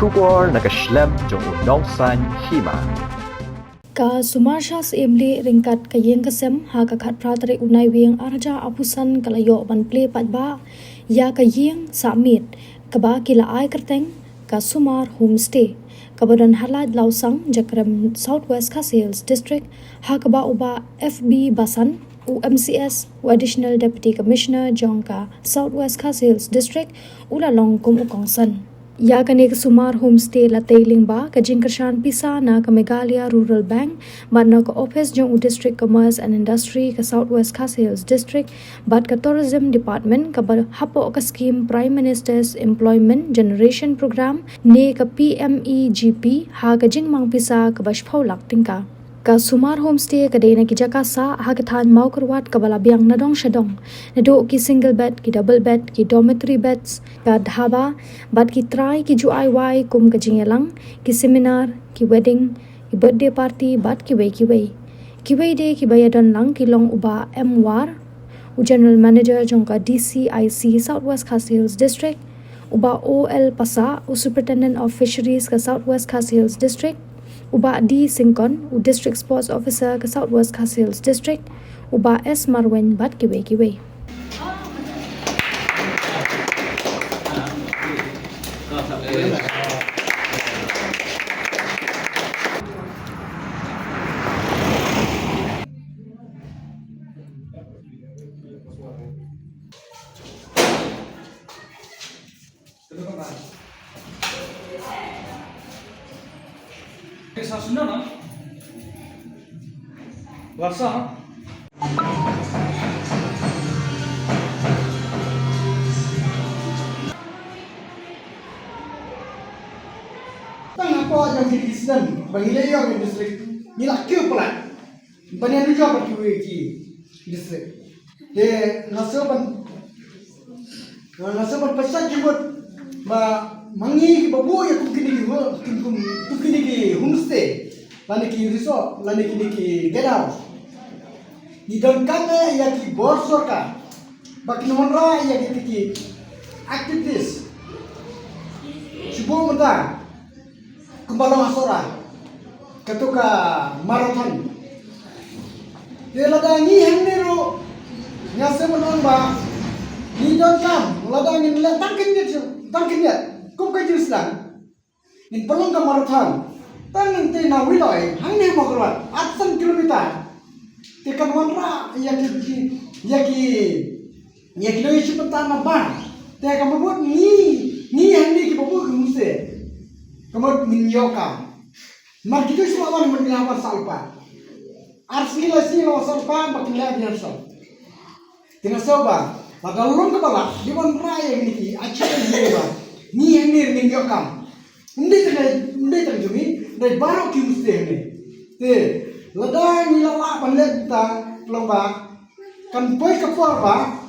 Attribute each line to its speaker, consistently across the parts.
Speaker 1: Shubor nakaslem jong unongsan hima.
Speaker 2: Ka sumarshas emli ringkat kayeng kasem ha ka khat pratari unai wing arja apusan kalayo ban play patba ya kayeng samit kaba kila ai kerteng ka sumar homestay kabadan halad lausang jakram southwest Khasi Hills district ha kaba uba FB Basan UMCS additional deputy commissioner jongka southwest Khasi Hills district ula long kum ukongsan ya kane sumar homestay la tailing ba ka jingkershan pisa na ka Meghalaya Rural Bank ba na ka office jong district commerce and industry ka southwest Khasi Hills district bat ka tourism department ka ba hapo ka scheme prime minister's employment generation program ne ka PMEGP ha ka jingmang pisa ka ba shphau lak tingka ka sumar homestay ka dena ki jaka sa ha ka than mau kurwat ka bala biang nadong shadong nado ki single bed ki double bed ki dormitory beds ka dhaba bat ki try ki ju IY kum ka jingelang ki seminar ki wedding ki birthday party bat ki wei de ki bayadon lang ki long uba MWAR u general manager jong ka DCIC southwest Khasi Hills district uba OL Pasa u superintendent of fisheries ka southwest Khasi Hills district uba D Singkon u district sports officer ka southwest Khasi Hills district uba S Marwen bat ki wei
Speaker 3: Sa Sunda na? Warsa?
Speaker 4: Tang apa yang di Islam bagi leyo di distrik ni lak kyu pula banyak juga bagi ki distrik de nasoban pasal jibut ba mangi babu ya kini ki homestay lani ki resort lani ki get house ni don kame ya ki borsor ka baki nomra ya ki activities subuh mata kembali masora ketuka marathon dia lada ni henero ngase menon ba ni don kam lada ngin le tangkin dia kum ka juslan in pelong ka marathon tan te na wiloi hang ne mograt 800 kilometer te kan wanra ya ki loy chupata na ba te ka mabut ni hang ni ki babu ki muse kamot minyoka mar gitu selawan menilawar salpa arsila salpa makinla biar so tina soba magalung kepala di wan raya ini acara ini ba ni henir minyoka Hindi terjumi dari baru kimuste ni. Te lada ni lala panlet ta lomba kan boy kapor ba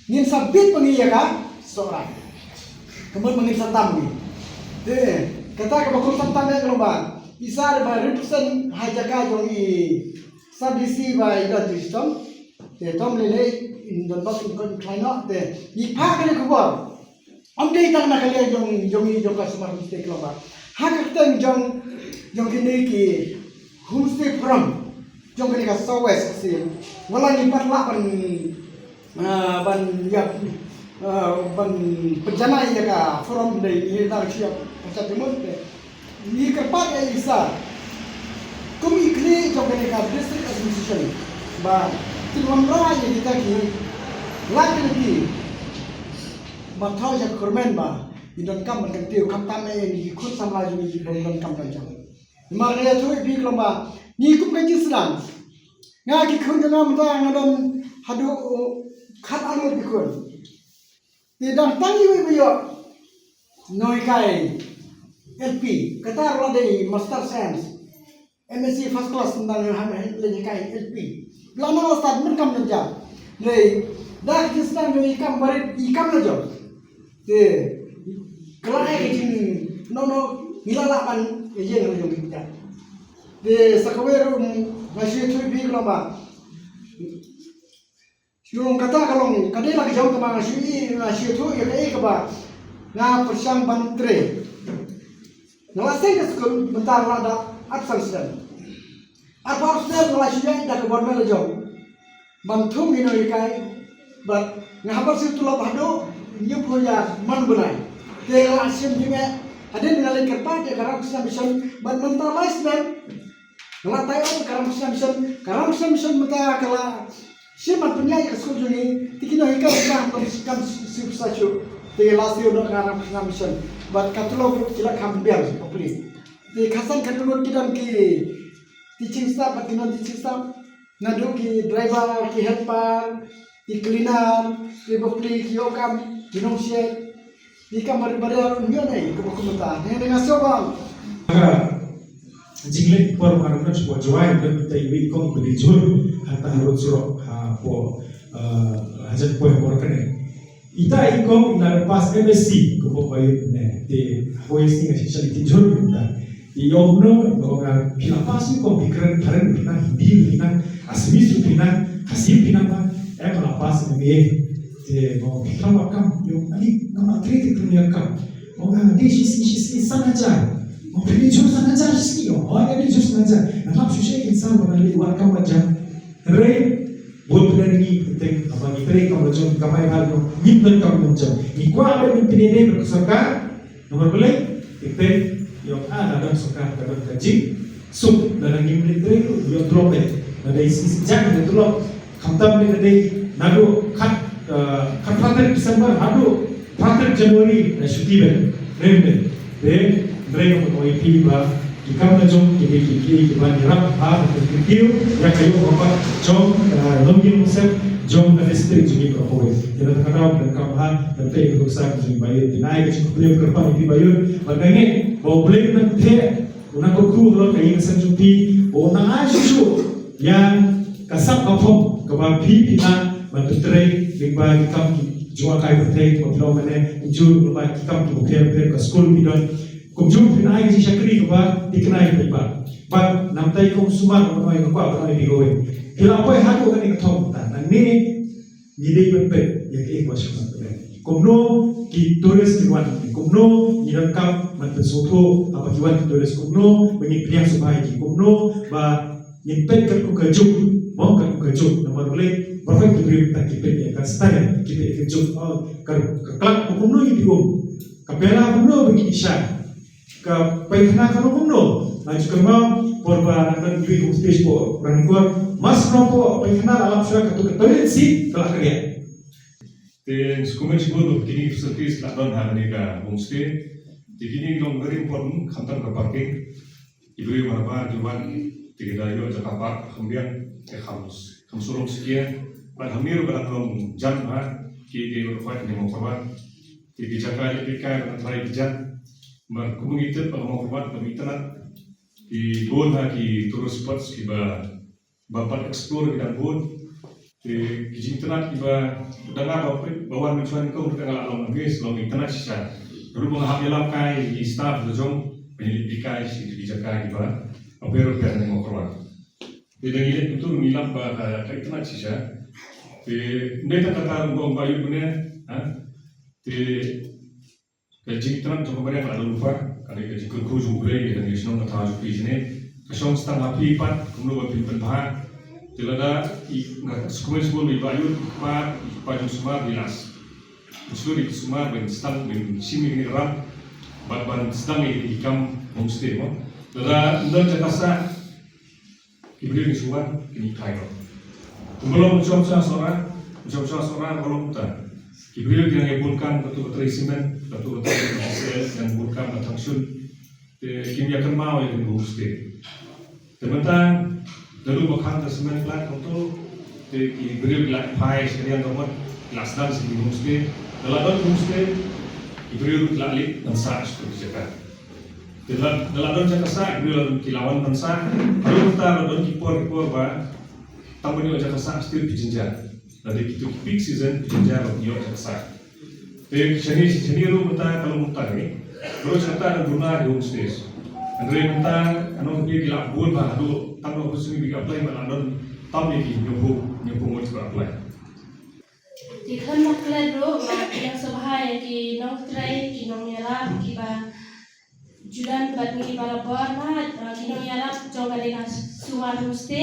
Speaker 4: nin sabit pangiya ka sora. Kemudian mangin santam ni. Te kata ka bakul santam ya lomba. Isar ba represent hajaka jong i sabisi ba ida system. Te tom lele in the bus in kleino te i pa ka kapor. Amde itang nakaliya yung ka sumar homestay kloma. Hakakten yung kini ki homestay from yung kini ka southwest kasi wala ni patla ban penjana ya ka from day ni dar siap macam timur ni kerpat ya isa kumi kini yung kini ka district administration ba tilwan ra ya kita ki lagi Matau yang korban ba, indon kam kan tiu kam tam ni khut samla ni indon kam kan jam. Maraya tu bi klomba ni kum kan jisran. Nga ki khun jana mata ngadon hadu khat anu bikun. Ti dan tangi wi yo. Noi kai LP kata rola dei master science MSc first class tentang le kai LP. Lama ustad men kam jam. Nei dak jisran ni kam barit ikam na jam. Te kelai jing no ngilalapan yang kita de sakaweru masih tu bi lama yung kata kalong kadila ka jauh tamang masih tu ya kai ka ba nga persang bantre Ngelaseng ke sekolah bentar lada atsang sedang. Apa sedang ngelasihnya dah kebon melajong. Bantung ino ikai, but ngabar sih tulap hado, nyup hoya man benai. Tengah asyam juga ada ningali kerpa dia karang mission, but mentalize dan ngelatai karang mission mata kala siapa punya sekolah ini, tikino ikai kan kan sip They last year not karang mission, but katulo kita kambiar populi. They kasan katulo kita ki teaching staff atau non teaching staff, ngadu ki driver, ki helper, ki cleaner, ki populi, ki okam, ki nongsiet, ki kamar baru nggak nih kebukumentar. Yang dengan sobang.
Speaker 5: Jinglet por marungan sebuah jualan dan kita iwi kong berdijur hatta harus surok po hajat po yang orang ita ikom ina pas MSc ko po bayo ne te voice ni sisali tijur kita iomno nga pilapas ko pikiran karen pina hindi pina asmis pina kasih pina pa lapas me te mo pikiran wakam yo ali nama kritik dunia kam mo nga desis sanaja mo pinijur sanaja sih yo ada pinijur sanaja nama susah insan menali wakam aja re buat penari penting apa ni mereka macam kamai hal nyimpen kamu macam ni kuah ada nyimpen ini berkesukaan nomor boleh penting yang ada dalam suka dalam kaji sup dalam nyimpen itu yang terlopet ada isi jangan yang terlop kamtam ni ada nado kat pater Desember nado pater Januari na syuti ber rembe mereka mengoipi bah ikam na jom kiki ban rap ha kikio ya kayo apa jom longin musep jom na distrik jumi ko hoy yana takaraw dan kamha dan tay ko sa jumi bayot dinay ko kuliyo kerpa ni bayot bagangin bo blek na the una ko ku lo kay sa jumi o na asu yang kasap kapom kaba pina matutre bigba ikam jua kay tay ko lo mane jur lo ba ikam ko per ka school bidon kumjum pinai si syakri keba dikenai pepa but namtai kum suman menoi keba menoi digowe kila apa hadu kan ikatom tan ni pepet ya ke ikwa suman kumno ki turis kiwan kumno ni rangkap man pesoto apa kiwan turis kumno bagi priang subai ki kumno ba ni pet kan ku kajuk mau kan ku kajuk nomor boleh perfect diberi tak kipet ya kan style kipet kajuk kar kelak kumno ni diom kapela kumno bagi isya ka paikana kanu kumno maju kema porba akan duit homestay po ranikuan mas nopo paikana alam sudah ketuk toilet si telah kerja
Speaker 6: te skumen sigodo kini facilities la don harani ka homestay te kini long very important khantan ka parking ibri marabar juwan tiga yo jakapa khambian ke khamsurum sekian pada hamir belakang jam ha ki de rupat ni mokawan ti bijaka lepika dan trai bijak kumungitip ang mga kumat pamitanat di bon ha ki tourist spots ki ba bapat explore kita bon di kijintanat ki ba danga bawan mencuan ko tengah alam ngis long internet sisa dulu mga hapilam kai di staff dojong penyelidikai si dijaka ki ba opero per ng mga kumat di dangilit itu ngilam ba ka internet sisa di ndeta kata ngong bayu punya ha di Kejiktan coba banyak ada lupa karena kejikut kuju boleh dan isnom kataaju pisne kasong setengah pipat kemudian berpindah bahan tidak ada sekolah sekolah dibayar paju semua bilas seluruh semua benstang ben simi ini ram ban stang ini ikam homestay mo tidak jatasa kibir ni suan kini kairo belum mencoba seorang belum tak Kibril yang ebulkan betul-betul isimen, betul-betul hasil yang ebulkan batang sun, kimia kemau yang dibuste. Teman-teman, dulu bahkan tersemen pelat untuk Kibril pelat pai sekalian nomor kelas dan segi buste. Dalam buste, Kibril pelat lit dan sah seperti cakap. Dalam cakap sah, Kibril kilawan dan sah. Lalu kita dalam kipor bah, tamu ni cakap sah still pijenjar. Dari itu peak season penjara dia selesai. Tapi seni ru mentah kalau mentah ni, terus kata ada guna di homestays. Andre mentah, anu pergi gila buat bah, tu tamu khusus ni bisa apply malah non tamu ni nyobu mau coba apply.
Speaker 7: Jika nak keluar yang sebahaya di nong try, di nong nyala, kita julan bat ni bala borna kino yarap jong galenga sumar muste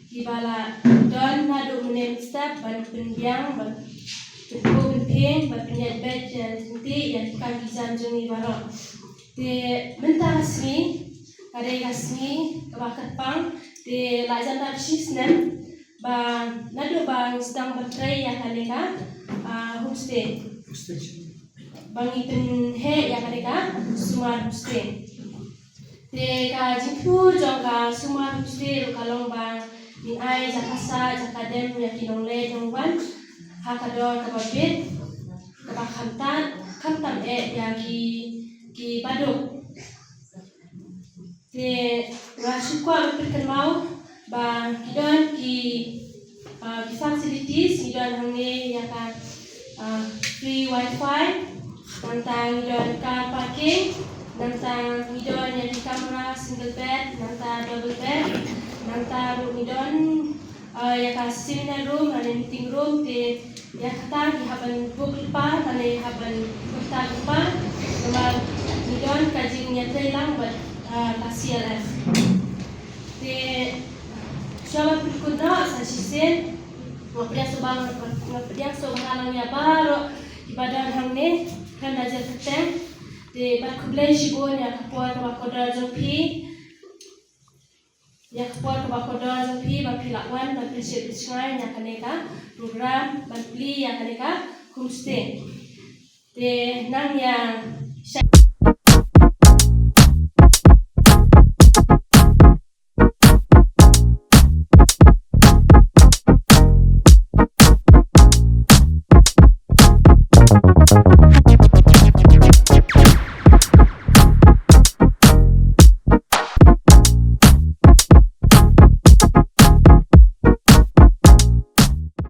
Speaker 7: ki bala don na do menem step ban pendiang ban tuku penting ban penyat bet nanti yang kan kizan jong ni bala te mentang smi kare gasmi kabakat pang te lajan tak sisnem ba nado bang sedang bertrai ya kaleka homestay bang iten he ya kaleka sumar homestay te ka jingpu jongga sumar homestay ro kalong bang min ai jakasa jakadem ya kinongle jongwan hakador kababit kabakhantan khantam ya ki baduk te rasukwa berken mau ba kidon ki facilities kidon hangne ya kan free wifi nantang kidon car parking nantang kidon ya di kamera single bed nantang double bed nantang kidon ya kan seminar room dan meeting room te ya kata di haban book pa tane haban kota pa nama kidon kajing nya telang buat KCLF te Siapa berikutnya sasisen ngapain sobangan ya baru ibadah hangne kan aja keteng de bakublai shigon ya kapor kabakoda jompi ya kapor kabakoda jompi bapilakwan bapilsir bisngai ya kaneka program bapli ya kaneka homestay de nang ya